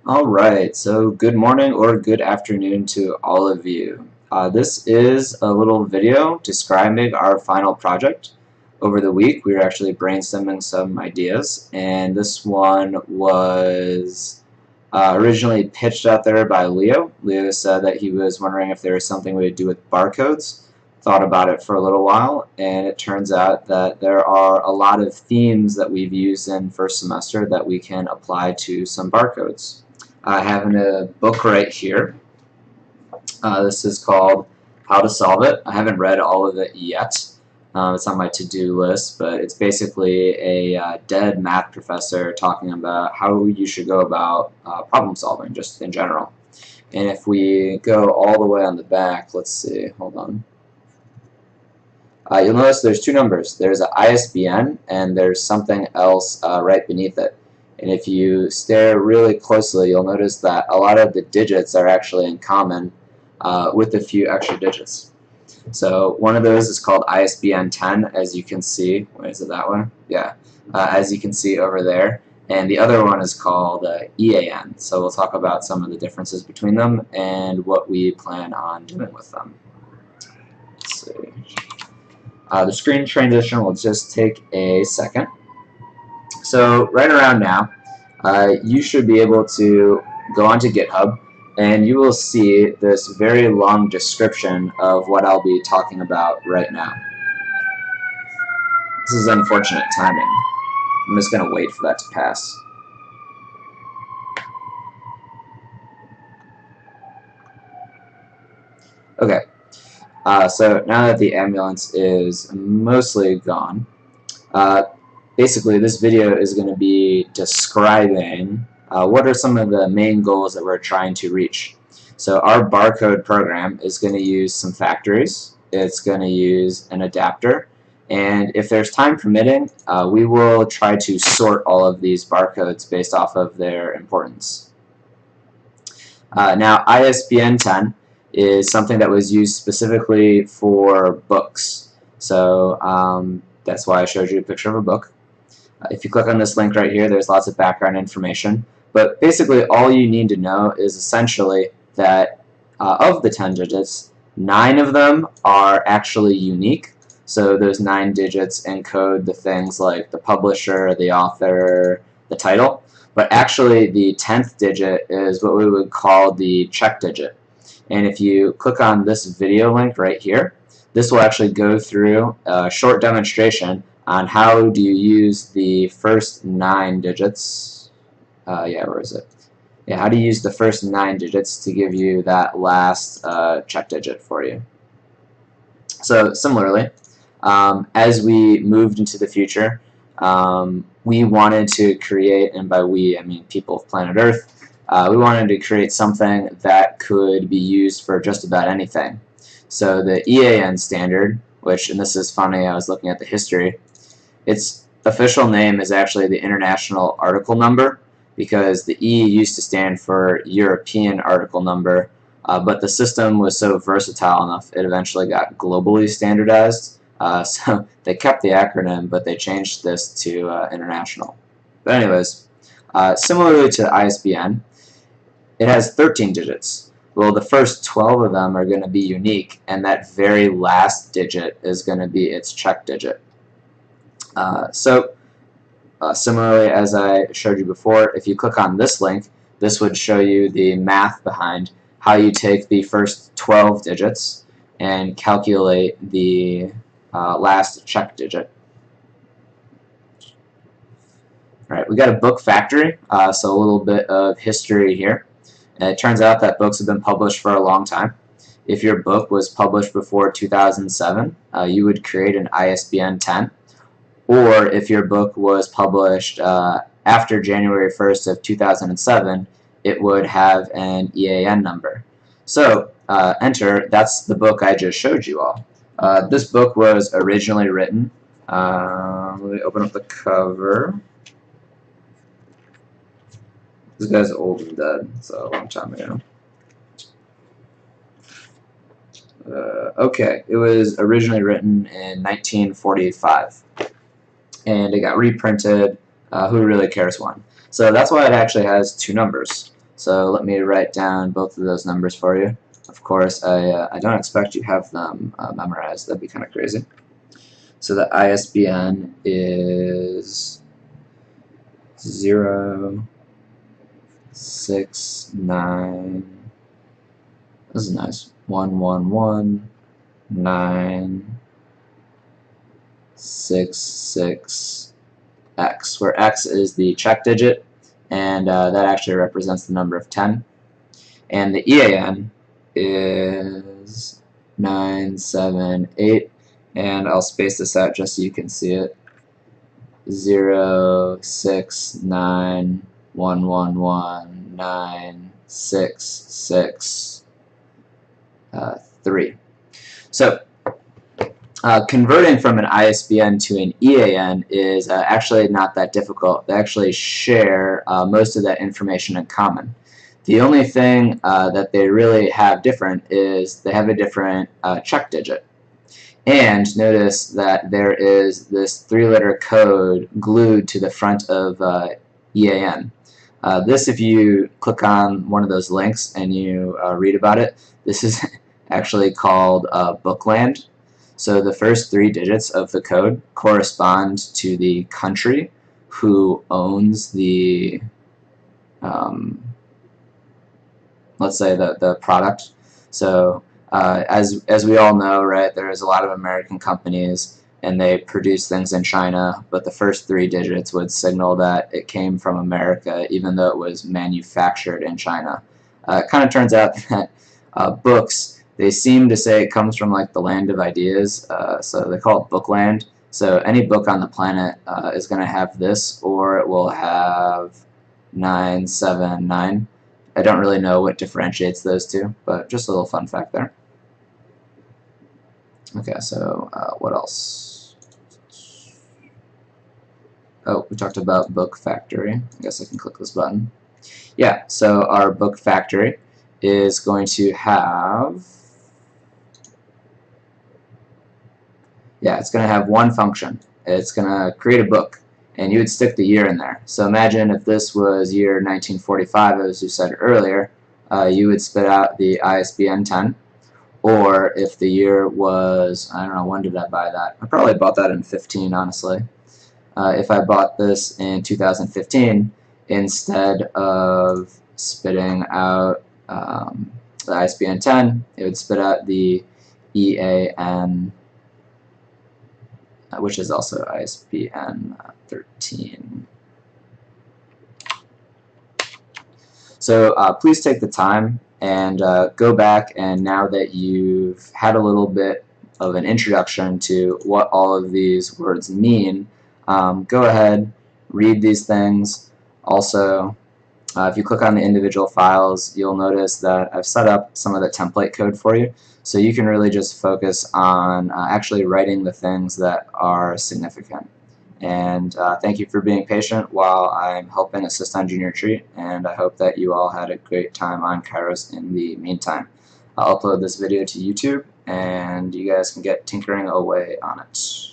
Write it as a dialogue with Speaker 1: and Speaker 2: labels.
Speaker 1: Alright, so good morning or good afternoon to all of you. This is a little video describing our final project. Over the week we were actually brainstorming some ideas, and this one was originally pitched out there by Leo. Leo said that he was wondering if there was something we could do with barcodes. Thought about it for a little while, and it turns out that there are a lot of themes that we've used in first semester that we can apply to some barcodes. I have a book right here. This is called How to Solve It. I haven't read all of it yet. It's on my to-do list, but it's basically a dead math professor talking about how you should go about problem solving, just in general. And if we go all the way on the back, let's see, hold on. You'll notice there's two numbers. There's an ISBN and there's something else right beneath it. And if you stare really closely, you'll notice that a lot of the digits are actually in common with a few extra digits. So one of those is called ISBN 10, as you can see. Wait, is it that one? Yeah, as you can see over there. And the other one is called EAN. So we'll talk about some of the differences between them and what we plan on doing with them. Let's see. The screen transition will just take a second. So right around now, you should be able to go onto GitHub, and you will see this very long description of what I'll be talking about right now. This is unfortunate timing. I'm just going to wait for that to pass. Okay, so now that the ambulance is mostly gone, basically this video is going to be describing what are some of the main goals that we're trying to reach. So our barcode program is going to use some factories, it's going to use an adapter, and if there's time permitting, we will try to sort all of these barcodes based off of their importance. Now ISBN 10 is something that was used specifically for books. So that's why I showed you a picture of a book. If you click on this link right here, there's lots of background information. But basically all you need to know is essentially that of the 10 digits, 9 of them are actually unique. So those 9 digits encode the things like the publisher, the author, the title. But actually the 10th digit is what we would call the check digit. And if you click on this video link right here, this will actually go through a short demonstration on how do you use the first 9 digits. Yeah, where is it? Yeah, how to use the first 9 digits to give you that last check digit for you. So similarly, as we moved into the future, we wanted to create, and by we I mean people of planet Earth, we wanted to create something that could be used for just about anything. So the EAN standard, which, and this is funny, I was looking at the history, its official name is actually the International Article Number, because the E used to stand for European Article Number, but the system was so versatile enough it eventually got globally standardized. So they kept the acronym, but they changed this to international. But anyways, similarly to ISBN, it has 13 digits. Well, the first 12 of them are going to be unique, and that very last digit is going to be its check digit. Similarly, as I showed you before, if you click on this link, this would show you the math behind how you take the first 12 digits and calculate the last check digit. Alright, we got a book factory, so a little bit of history here. And it turns out that books have been published for a long time. If your book was published before 2007, you would create an ISBN 10. Or if your book was published after January 1st of 2007, it would have an EAN number. So enter, that's the book I just showed you all. This book was originally written, let me open up the cover. This guy's old and dead, so a long time ago. Okay, it was originally written in 1945, and it got reprinted. Who really cares one? So that's why it actually has 2 numbers. So let me write down both of those numbers for you. Of course, I don't expect you have them memorized. That'd be kind of crazy. So the ISBN is 069. This is nice. 111966X, where X is the check digit, and that actually represents the number of 10. And the EAN is 978, and I'll space this out just so you can see it. 069111966 3. So converting from an ISBN to an EAN is actually not that difficult. They actually share most of that information in common. The only thing that they really have different is they have a different check digit. And notice that there is this 3-letter code glued to the front of EAN. This, if you click on one of those links and you read about it, this is actually called Bookland. So the first 3 digits of the code correspond to the country who owns the, let's say, the product. So as we all know, right, there's a lot of American companies and they produce things in China, but the first 3 digits would signal that it came from America, even though it was manufactured in China. It kind of turns out that books, they seem to say it comes from like the land of ideas, so they call it Bookland. So any book on the planet is going to have this, or it will have 979. I don't really know what differentiates those two, but just a little fun fact there. Okay, so what else? Oh, we talked about Book Factory. I guess I can click this button. Yeah, so our Book Factory is going to have, it's going to have one function. It's going to create a book, and you would stick the year in there. So imagine if this was year 1945, as you said earlier, you would spit out the ISBN 10. Or if the year was, I don't know, when did I buy that? I probably bought that in 15, honestly. If I bought this in 2015, instead of spitting out the ISBN 10, it would spit out the EAN, which is also ISBN 13. So please take the time and go back, and now that you've had a little bit of an introduction to what all of these words mean, go ahead, read these things. Also, if you click on the individual files, you'll notice that I've set up some of the template code for you, so you can really just focus on actually writing the things that are significant. And thank you for being patient while I'm helping assist on Junior Treat, and I hope that you all had a great time on Kairos in the meantime. I'll upload this video to YouTube, and you guys can get tinkering away on it.